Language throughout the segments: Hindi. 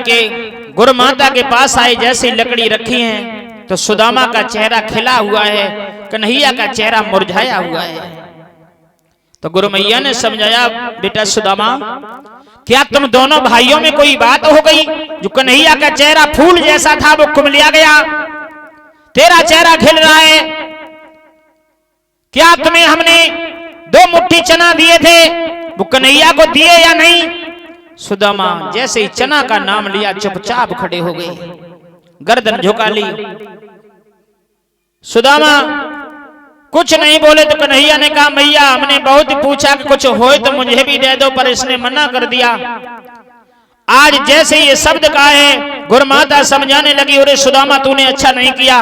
के गुरु माता के पास आए, जैसे लकड़ी रखी है तो सुदामा का चेहरा खिला हुआ है, कन्हैया का चेहरा मुरझाया हुआ है। तो गुरु मैया ने समझाया, बेटा सुदामा, क्या तुम दोनों भाइयों में कोई बात हो गई? जो कन्हैया का चेहरा फूल जैसा था वो कुमलिया गया, तेरा चेहरा खिल रहा है। क्या तुम्हें हमने 2 मुट्ठी चना दिए थे, वो कन्हैया को दिए या नहीं? सुदामा जैसे ही चना का नाम लिया चुपचाप खड़े हो गए, गर्दन झुका ली। सुदामा कुछ नहीं बोले तो कन्हैया ने कहा, मैया हमने बहुत पूछा कि कुछ होए तो मुझे भी दे दो, पर इसने मना कर दिया। आज जैसे ये शब्द कहा है, गुरुमाता समझाने लगी, अरे सुदामा तूने अच्छा नहीं किया,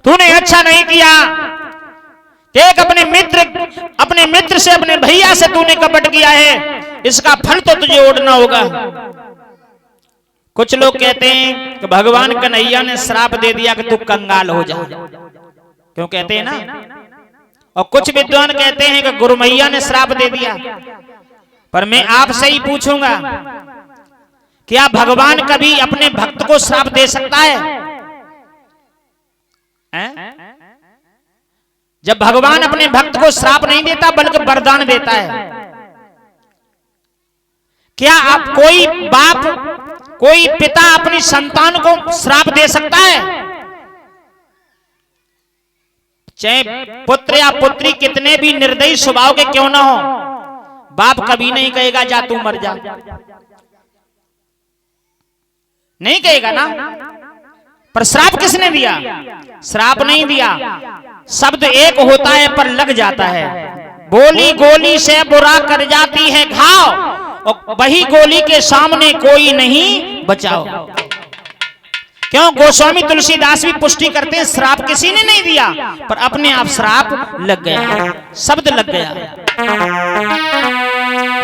तूने अच्छा नहीं किया। एक अपने मित्र से, अपने भैया से तूने कपट किया है, इसका फल तो तुझे ओढ़ना होगा। कुछ लोग कहते हैं कि भगवान कन्हैया ने श्राप दे दिया कि तू कंगाल हो जा, क्यों कहते हैं ना। और कुछ विद्वान कहते हैं कि गुरु मैया ने श्राप दे दिया। पर मैं आपसे ही पूछूंगा, क्या भगवान कभी अपने भक्त को श्राप दे सकता है? जब भगवान अपने भक्त को श्राप नहीं देता बल्कि वरदान देता है। क्या आप कोई बाप, कोई पिता अपनी संतान को श्राप दे सकता है? चाहे पुत्र या पुत्री कितने भी निर्दयी स्वभाव के क्यों ना हो, बाप कभी नहीं कहेगा जा तू मर जा, नहीं कहेगा ना। पर श्राप किसने दिया? श्राप नहीं दिया। शब्द एक होता है पर लग जाता है। बोली गोली से बुरा कर जाती है घाव, और वही गोली के सामने कोई नहीं बचाओ। क्यों? गोस्वामी तुलसीदास भी पुष्टि करते हैं, श्राप किसी ने नहीं दिया, पर अपने आप श्राप लग गया, शब्द लग गया।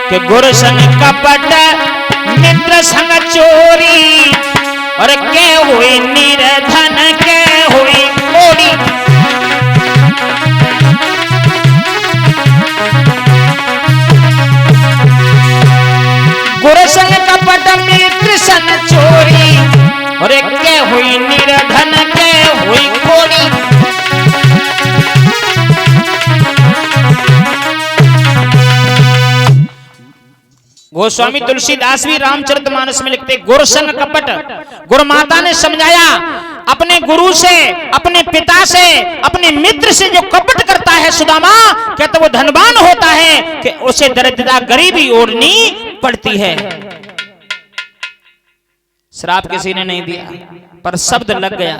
कि गुरु संग कपट, मित्र संग चोरी, और के हुई निर्धन, के हुई कोड़ी। गुरु संग कपट, मित्र संग चोरी, और के हुई निर्धन, के हुई कोड़ी। गोस्वामी तुलसीदास भी रामचरितमानस में लिखते, गुरु संग कपट। गुरु माता ने समझाया, अपने गुरु से, अपने पिता से, अपने मित्र से जो कपट करता है सुदामा, कहते वो धनवान होता है कि उसे दरिद्रता गरीबी ओढ़नी पड़ती है। श्राप किसी ने नहीं दिया, पर शब्द लग गया।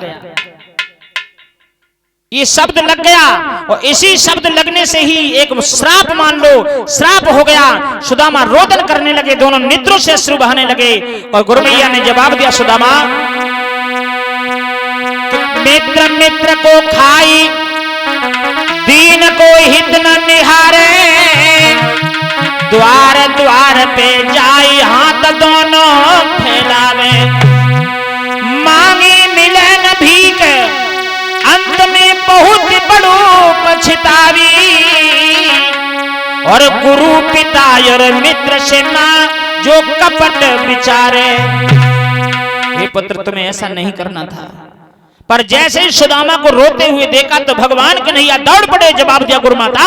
ये शब्द लग गया, और इसी शब्द लगने से ही एक श्राप मान लो, श्राप हो गया। सुदामा रोदन करने लगे, दोनों नेत्रों से अश्रु बहाने लगे। और गुरु मैया ने जवाब दिया, सुदामा मित्र मित्र को खाई, दीन को हित न निहारे, द्वार द्वार पे जाई, हाथ दोनों फैलावे, मांगी मिले न भीख, अंत में बहुत बड़ो पछतावी, और गुरु पिता और मित्र से मां जो कपट विचारे। हे पुत्र, तुम्हें ऐसा नहीं करना था। पर जैसे ही सुदामा को रोते हुए देखा तो भगवान कन्हैया दौड़ पड़े। जवाब दिया, गुरु माता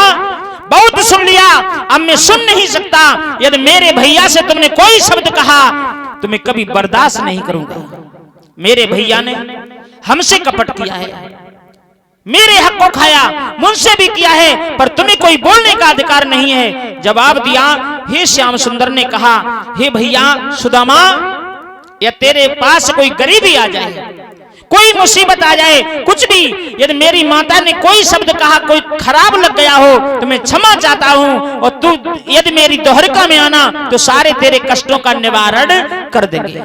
बहुत सुन लिया, अब मैं सुन नहीं सकता। यदि मेरे भैया से तुमने कोई शब्द कहा तो मैं कभी बर्दाश्त नहीं करूंगा। मेरे भैया ने हमसे कपट किया है, मेरे हक को खाया, मुझसे भी किया है, पर तुम्हें कोई बोलने का अधिकार नहीं है। जवाब दिया, हे श्याम सुंदर ने कहा, हे भैया सुदामा, या तेरे पास कोई गरीबी आ जाए, कोई मुसीबत आ जाए, कुछ भी, यदि मेरी माता ने कोई शब्द कहा, कोई खराब लग गया हो तो मैं क्षमा चाहता हूं, और तू यदि मेरी दोहरिका में आना तो सारे तेरे कष्टों का निवारण कर देंगे।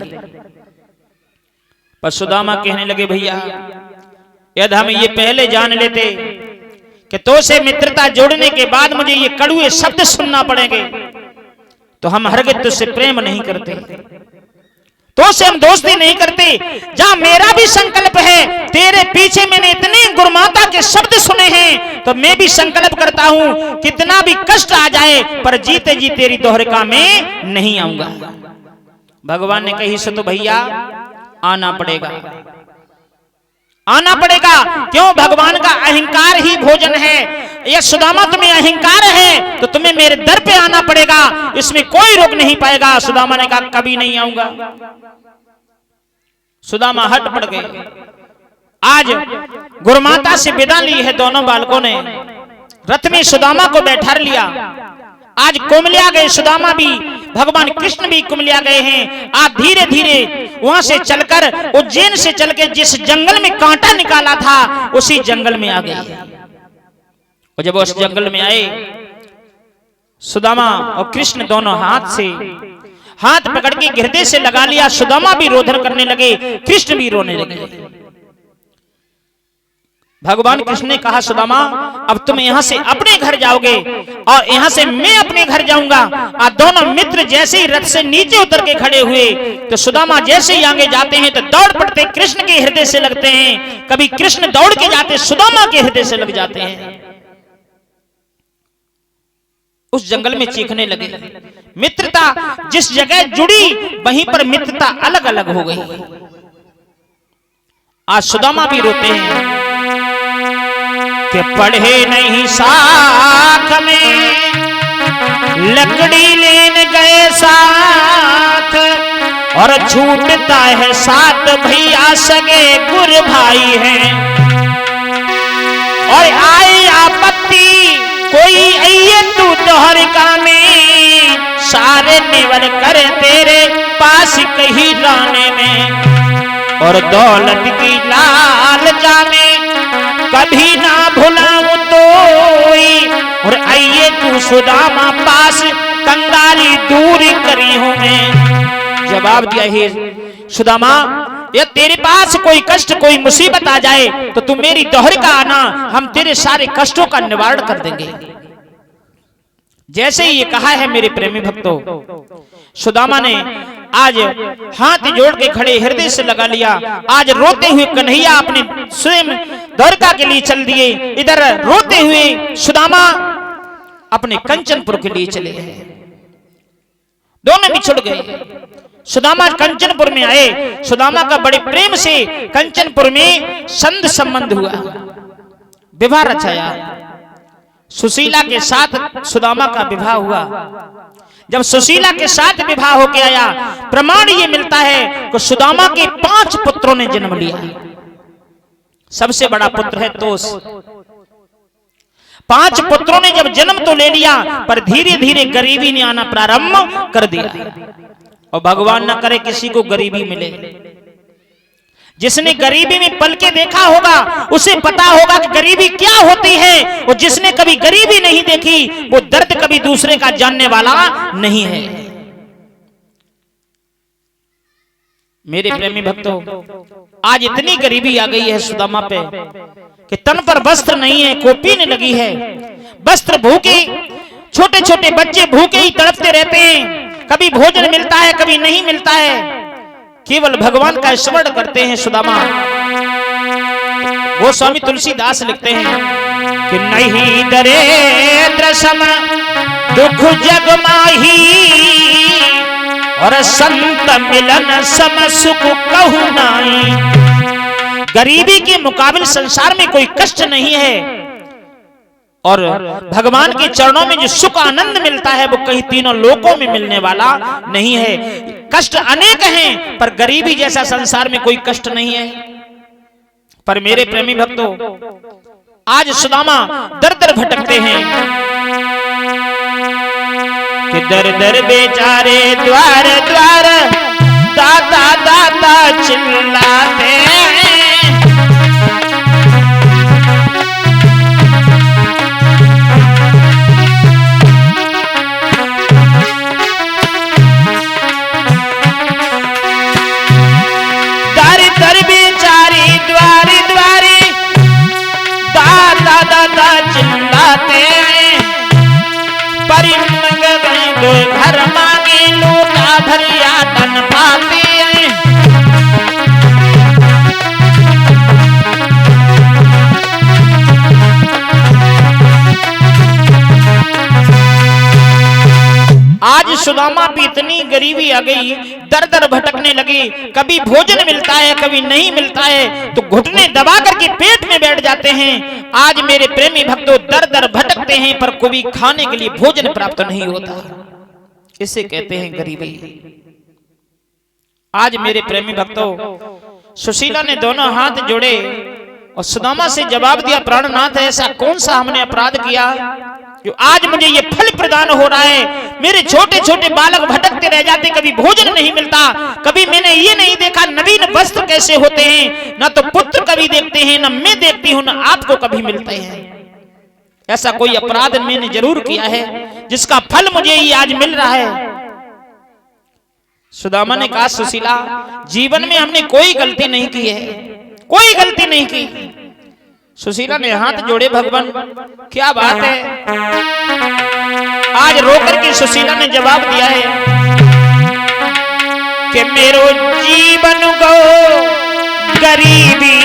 पर सुदामा कहने लगे, भैया यदि हम ये पहले जान लेते कि तो से मित्रता जोड़ने के बाद मुझे ये कड़ुए शब्द सुनना पड़ेंगे तो हम हरगिज तुझसे प्रेम नहीं करते, तो से हम दोस्ती नहीं करते। जहां मेरा भी संकल्प है, तेरे पीछे मैंने इतने गुरुमाता के शब्द सुने हैं, तो मैं भी संकल्प करता हूं कितना भी कष्ट आ जाए पर जीते जी तेरी दोहरिका में नहीं आऊंगा। भगवान ने कही से तो भैया आना पड़ेगा, आना पड़ेगा। क्यों? भगवान का अहंकार ही भोजन है। ये सुदामा तुम्हें अहंकार है तो तुम्हें मेरे दर पे आना पड़ेगा, इसमें कोई रोक नहीं पाएगा। सुदामा ने कहा कभी नहीं आऊंगा। सुदामा हट पड़ गए। आज गुरुमाता से विदा ली है दोनों बालकों ने, रथ में सुदामा को बैठा लिया। आज कुमलिया गए सुदामा भी, भगवान कृष्ण भी कुमलिया गए हैं। आज धीरे धीरे वहां से चलकर, उज्जैन से चलकर जिस जंगल में कांटा निकाला था उसी जंगल में आ गए। और जब उस जंगल में आए, सुदामा और कृष्ण दोनों हाथ पकड़ के हृदय से लगा लिया। सुदामा भी रोदन करने लगे, कृष्ण भी रोने लगे। भगवान कृष्ण ने कहा सुदामा अब तुम यहां से अपने घर जाओगे और यहां से मैं अपने घर जाऊंगा। और दोनों मित्र जैसे ही रथ से नीचे उतर के खड़े हुए तो सुदामा जैसे ही आगे जाते हैं तो दौड़ पड़ते कृष्ण के हृदय से लगते हैं। कभी कृष्ण दौड़ के जाते सुदामा के हृदय से लग जाते हैं। उस जंगल में चीखने लगे। मित्रता जिस जगह जुड़ी वहीं पर मित्रता अलग अलग हो गई। आज सुदामा भी रोते हैं कि पढ़े नहीं साथ में, लकड़ी लेने गए साथ, और छूटता है साथ भैया सगे गुर भाई हैं। और आई आपत्ति कोई आइए तू दोहरिका में, सारे निवर कर तेरे पास कहीं राने में। और दौलत की लालचा में कभी ना भुलाऊं तोई, और आइए तू सुदामा पास कंगाली दूरी करी हूं मैं। जवाब दिया हे सुदामा, या तेरे पास कोई कष्ट कोई मुसीबत आ जाए तो तू मेरी दोहरिका आना, हम तेरे सारे कष्टों का निवारण कर देंगे। जैसे ही ये कहा है मेरे प्रेमी भक्तों, सुदामा ने आज हाथ जोड़ के खड़े हृदय से लगा लिया। आज रोते हुए कन्हैया अपने स्वयं द्वारका के लिए चल दिए। इधर रोते हुए सुदामा अपने कंचनपुर के लिए चले गए। दोनों बिछुड़ गए। सुदामा कंचनपुर में आए। सुदामा का बड़े प्रेम से कंचनपुर में संध संबंध हुआ, विवाह रचाया। सुशीला के साथ सुदामा का विवाह हुआ। जब सुशीला के साथ विवाह होके आया, प्रमाण ये मिलता है कि सुदामा के 5 पुत्रों ने जन्म लिया। सबसे बड़ा पुत्र है तोस। 5 पुत्रों ने जब जन्म तो ले लिया, पर धीरे धीरे गरीबी ने आना प्रारंभ कर दिया। और भगवान न करे किसी को गरीबी मिले। जिसने गरीबी में पल के देखा होगा उसे पता होगा कि गरीबी क्या होती है, और जिसने कभी गरीबी नहीं देखी वो दर्द कभी दूसरे का जानने वाला नहीं है। मेरे प्रेमी भक्तों, आज इतनी गरीबी आ गई है सुदामा पे कि तन पर वस्त्र नहीं है, कोपीन लगी है। वस्त्र भूखे, छोटे छोटे बच्चे भूखे ही तड़पते रहते हैं। कभी भोजन मिलता है कभी नहीं मिलता है। केवल भगवान का स्मरण करते हैं सुदामा। वो स्वामी तुलसीदास लिखते हैं कि नहीं दरिद्र सम दुख जग माही, और संत मिलन सम सुख कहु नाई। गरीबी के मुकाबले संसार में कोई कष्ट नहीं है, और भगवान के चरणों में जो सुख आनंद मिलता है वो कहीं तीनों लोकों में मिलने वाला नहीं है। कष्ट अनेक हैं पर गरीबी जैसा संसार में कोई कष्ट नहीं है। पर मेरे प्रेमी भक्तों, आज सुदामा दर दर भटकते हैं कि दर दर बेचारे द्वार द्वार दाता दाता चिल्लाते हैं। चिल्लाते परिमंग घर मांगे लूटा भरिया धन पाते। आज सुदामा भी इतनी गरीबी आ गई, दर दर भटकने लगी, कभी भोजन मिलता है कभी नहीं मिलता है, तो घुटने दबा करके पेट में बैठ जाते हैं। आज मेरे प्रेमी भक्तों दर दर भटकते हैं पर कभी खाने के लिए भोजन प्राप्त नहीं होता। इसे कहते हैं गरीबी। आज मेरे प्रेमी भक्तों, सुशीला ने दोनों हाथ जोड़े और सुदामा से जवाब दिया, प्राणनाथ ऐसा कौन सा हमने अपराध किया जो आज मुझे ये फल प्रदान हो रहा है? मेरे छोटे छोटे बालक भटकते रह जाते, कभी भोजन नहीं मिलता, कभी मैंने ये नहीं देखा नवीन वस्त्र कैसे होते हैं, ना तो पुत्र कभी देखते हैं, ना मैं देखती हूं, ना आपको कभी मिलते हैं। ऐसा कोई अपराध मैंने जरूर किया है जिसका फल मुझे ये आज मिल रहा है। सुदामा ने कहा, सुशीला जीवन में हमने कोई गलती नहीं की है, कोई गलती नहीं की। सुशीला ने हाथ जोड़े, भगवान क्या बात है। आज रोकर के सुशीला ने जवाब दिया है कि मेरो जीवन गो गरीबी